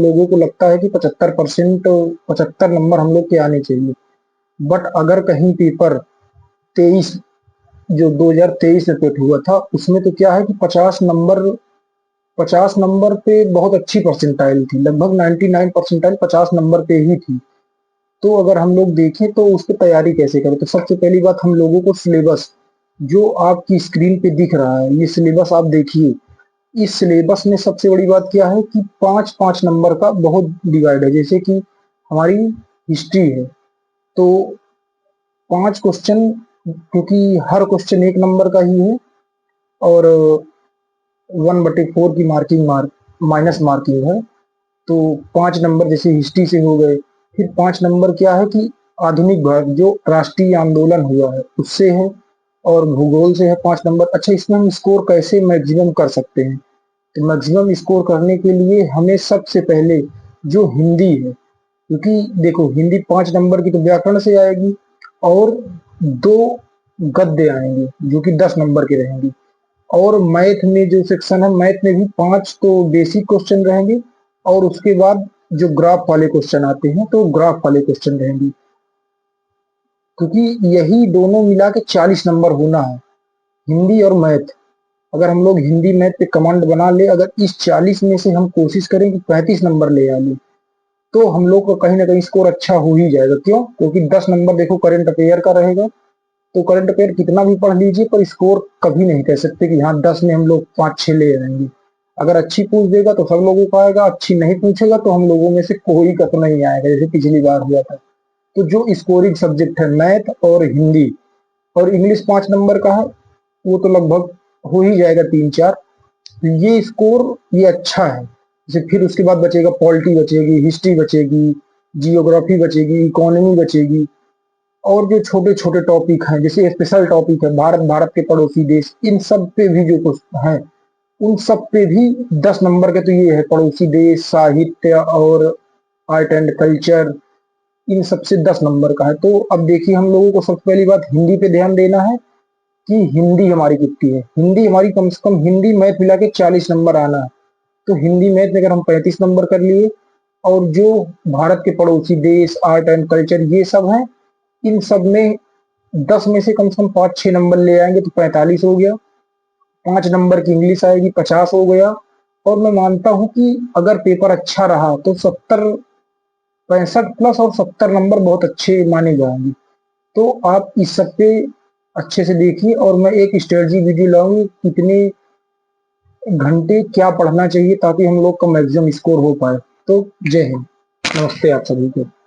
लोगों को लगता है कि 75% 75 नंबर हम लोग के आने चाहिए। बट अगर कहीं पेपर 23 जो 2023 में पेट हुआ था उसमें तो क्या है कि 50 नंबर पे बहुत अच्छी परसेंटाइल थी, लगभग 99 परसेंटाइल 50 नंबर पे ही थी। तो अगर हम लोग देखें तो उस पर तैयारी कैसे करें, तो सबसे पहली बात हम लोगों को सिलेबस जो आपकी स्क्रीन पे दिख रहा है ये सिलेबस आप देखिए। इस सिलेबस में सबसे बड़ी बात क्या है कि 5-5 नंबर का बहुत डिवाइड है। जैसे कि हमारी हिस्ट्री है तो 5 क्वेश्चन, क्योंकि हर क्वेश्चन 1 नंबर का ही है और 1/4 की माइनस मार्किंग है। तो 5 नंबर जैसे हिस्ट्री से हो गए। फिर 5 नंबर क्या है कि आधुनिक भारत जो राष्ट्रीय आंदोलन हुआ है उससे है, और भूगोल से है 5 नंबर। अच्छा, इसमें हम स्कोर कैसे मैक्सिमम कर सकते हैं, तो मैक्सिमम स्कोर करने के लिए हमें सबसे पहले जो हिंदी है, क्योंकि देखो हिंदी 5 नंबर की तो व्याकरण से आएगी और 2 गद्य आएंगे जो कि 10 नंबर के रहेंगे। और मैथ में जो सेक्शन है, मैथ में भी 5 तो बेसिक क्वेश्चन रहेंगे और उसके बाद जो ग्राफ वाले क्वेश्चन आते हैं तो ग्राफ वाले क्वेश्चन रहेंगे, क्योंकि यही दोनों मिला के 40 नंबर होना है, हिंदी और मैथ। अगर हम लोग हिंदी मैथ पे कमांड बना ले, अगर इस 40 में से हम कोशिश करें कि 35 नंबर ले आ ले, तो हम लोग का कहीं ना कहीं स्कोर अच्छा हो ही जाएगा। क्यों? क्योंकि 10 नंबर देखो करंट अफेयर का रहेगा, तो करंट अफेयर कितना भी पढ़ लीजिए पर स्कोर कभी नहीं कह सकते कि हाँ 10 में हम लोग 5-6 ले आएंगे। अगर अच्छी पूछ देगा तो सब लोगों का आएगा, अच्छी नहीं पूछेगा तो हम लोगों में से कोई का तो नहीं आएगा, जैसे पिछली बार हुआ था। तो जो स्कोरिंग सब्जेक्ट है मैथ और हिंदी और इंग्लिश 5 नंबर का है, वो तो लगभग हो ही जाएगा 3-4। ये स्कोर ये अच्छा है। जैसे फिर उसके बाद बचेगा पॉलिटी बचेगी, हिस्ट्री बचेगी, जियोग्राफी बचेगी, इकोनॉमी बचेगी, और जो छोटे छोटे टॉपिक हैं जैसे स्पेशल टॉपिक है भारत, भारत के पड़ोसी देश, इन सब पे भी जो कुछ हैं उन सब पे भी 10 नंबर के तो ये है, पड़ोसी देश, साहित्य और आर्ट एंड कल्चर, इन सब से 10 नंबर का है। तो अब देखिए हम लोगों को सबसे पहली बात हिंदी पे ध्यान देना है कि हिंदी हमारी कितनी है। हिंदी हमारी कम से कम हिंदी मैथ मिला के 40 नंबर आना है। तो हिंदी मैथ में अगर हम 35 नंबर कर लिए, और जो भारत के पड़ोसी देश, आर्ट एंड कल्चर, ये सब हैं, इन सब में 10 में से कम 5-6 नंबर ले आएंगे तो 45 हो गया। 5 नंबर की इंग्लिश आएगी, 50 हो गया। और मैं मानता हूं कि अगर पेपर अच्छा रहा तो 65 प्लस और 70 नंबर बहुत अच्छे माने जाएंगे। तो आप इस सब पे अच्छे से देखिए, और मैं एक स्ट्रेटजी वीडियो लाऊंगी कितने घंटे क्या पढ़ना चाहिए ताकि हम लोग का मैक्सिमम स्कोर हो पाए। तो जय हिंद, नमस्ते आप सभी को।